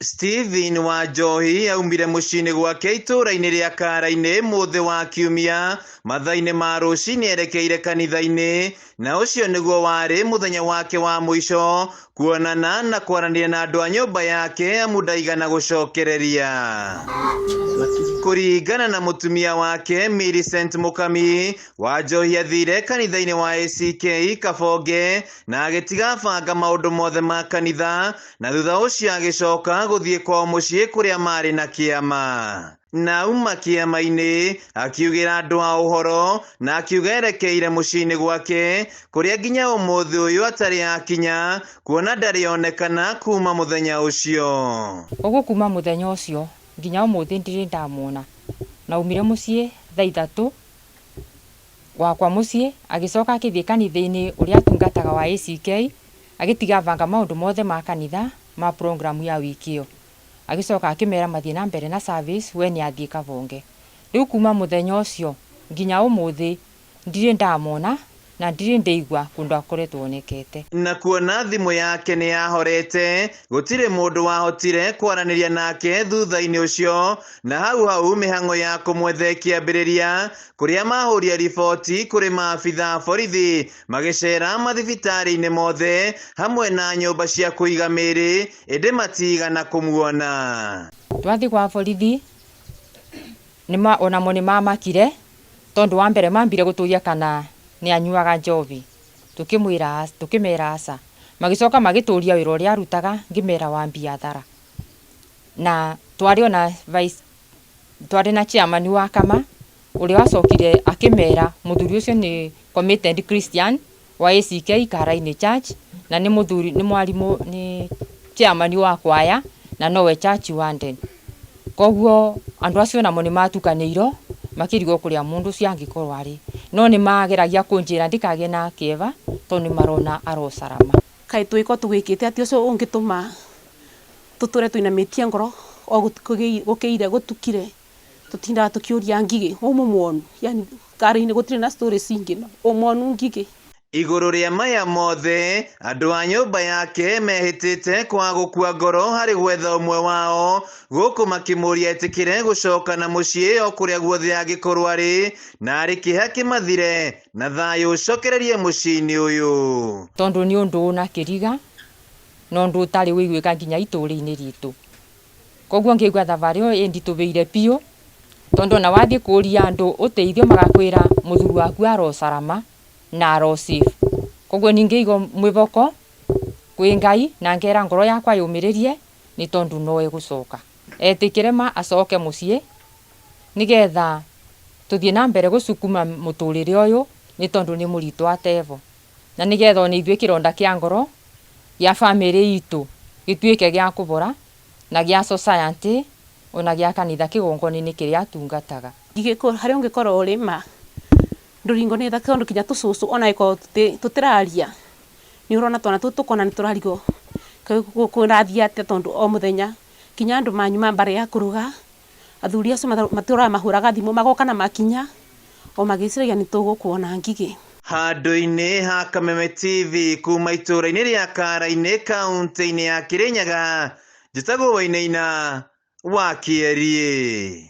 Stephen Wanjohi aumire muciini gwake itũra-inĩ rĩa Kara-inĩ mũthĩ wa Kiumia mathaa-inĩ ma rũcinĩ erekeire kanitha-inĩ, na ũcio nĩguo warĩ mũthenya wake wa mũico kuonana na kwaranĩria na andũ a nyũmba yake amu ndaigana gũcokereria. Kũringana na mũtumia wake Millicent Mũkami, Wanjohi athire kanitha-inĩ wa ACK Kabonge na agĩtiga banga maũndũ mothe ma kanitha, na thutha ũcio agĩcoka gũthiĩ kwao mũciĩ kũrĩa marĩ na kĩama. Na auma kĩama-inĩ akiugĩra andũ a ũhoro na akiuga erekeire mũciĩ-inĩ gwake kũrĩa nginya ũmũthĩ ũyũ atarĩ akinya, kuona ndarĩ onekana kuma mũthenya ũcio. Ũguo kuma mũthenya ũcio nginya ũmũthĩ ndirĩ ndamuona. Na umire mũciĩ thaa 3 gwakwa mũciĩ, agĩcoka akĩthiĩ kanitha-inĩ ũrĩa atungataga wa ACK, agĩtiga banga maũndũ mothe ma kanitha ma program ya wiki ĩyo. Agĩcoka akĩmera mathiĩ na mbere na service, we nĩ athiĩ Kabonge. Rĩu kuma mũthenya ũcio nginya ũmũthĩ ndirĩ ndamona na ndirĩ ndaigua kũndũ akoretwo onekete. Na kuona thimũ yake nĩ yahorete, gũtirĩ mũndũ wahotire kwaranĩria nake thutha-inĩ ũcio, na hau mĩhang'o ya kũmwetha ĩkĩambĩrĩria, kũrĩa mahũria riboti kũrĩ maabitha a borithi magĩcera mathibitarĩ-inĩ mothe hamwe na nyũmba cia kũiga mĩĩrĩ, ĩndĩ matigana kũmuona. Twathiĩ kwa borithi onamo nĩ mamakire, tondũ wa mbere mambire gũtũria kana nĩ anyuaga njovi. Tukĩmera aca. Magĩcoka magĩtũria wĩra ũrĩa arutaga, ngĩmera wa biathara. Na twarĩ na chairman wa kama ũrĩa wacokire akĩmera mũthuri ũcio nĩ committed Christian wa ACK Kara-inĩ Church, na nĩ mwarimũ, nĩ chairman wa kwaya na nowe church warden. Koguo andũ acio namo nĩ matukanĩirwo makĩrigwo kũrĩa mũndũ ũcio angĩkorwo arĩ. No nĩ mageragia kũnjĩra ndikagĩe na kĩeva tondũ nĩ marona arosarama. Kaĩ twĩko tũgĩkĩte atĩ ũcio ũngĩtũma tũtũre twĩnamĩtie ngoro o gũkĩire gũtukire, tũtindaga tũkĩũria Ngigĩ ũmũmwonu, yani Kara-inĩ gũtirĩ na story cingĩ, ũmwonu Ngigĩ. Igũrũ rĩa maya mothe, andũ a nyũmba yake mehĩtĩte kwa gũkua ngoro harĩ gwetha ũmwe wao, gũkũ makĩmũria etĩkĩre gũcoka na mũciĩ o kũrĩa guothe angĩkorwo arĩ, na arĩ kĩeha kĩmathire na thayũ ũcokererie mũciĩ-inĩ ũyũ. Tondũ nĩ ũndũ ũna kĩriga, na ũndũ ũtarĩ wĩiguĩka nginya itũũra-inĩ ritũ. Koguo ngĩigua thabarĩ ĩyo ĩnditũbĩire biũ, tondũ ona wathiĩ kũria andũ ũteithio magakwĩra mũthuri waku arosarama na arosifu. Koguo ningĩigua mwĩboko kwĩ Ngai na ngera ngoro yakwa yũmĩrĩrie, nĩ tondũ nowe gũcoka. Etĩkĩre ma acoke mũciĩ nĩgetha tũthiĩ na mbere gũcukuma mũtũrĩre ũyũ, nĩ tondũ nĩ mũritũ atevo. Na nĩgetha ona ithuĩ kĩronda kĩa ngoro gĩa bamĩrĩ itũ gĩtuĩke gĩa kũbora na gĩa society ona gĩa kanitha kĩgongona-inĩ kĩrĩa atungataga. Harĩa ũngĩkorwo ũrĩ ma ndũringo nĩ tondũ kinya tũcũcũ ona ĩkorwo tũtĩraria, nĩ ũrona twana tũkona nĩ tũrarigwo kũrathiĩ atĩa, tondũ o mũthenya kinya andũ manyuma mbare ya kũruga, athuri acio matũraga mahũraga thimũ magoka na makinya o magĩciragia nĩ tũgũkuona Ngigĩ. Handũ-inĩ ha Kameme TV kuma itũra-inĩ rĩa Kara-inĩ kaunti-inĩ ya Kirinyaga, njĩtagwo Wainaina wa Kĩeri.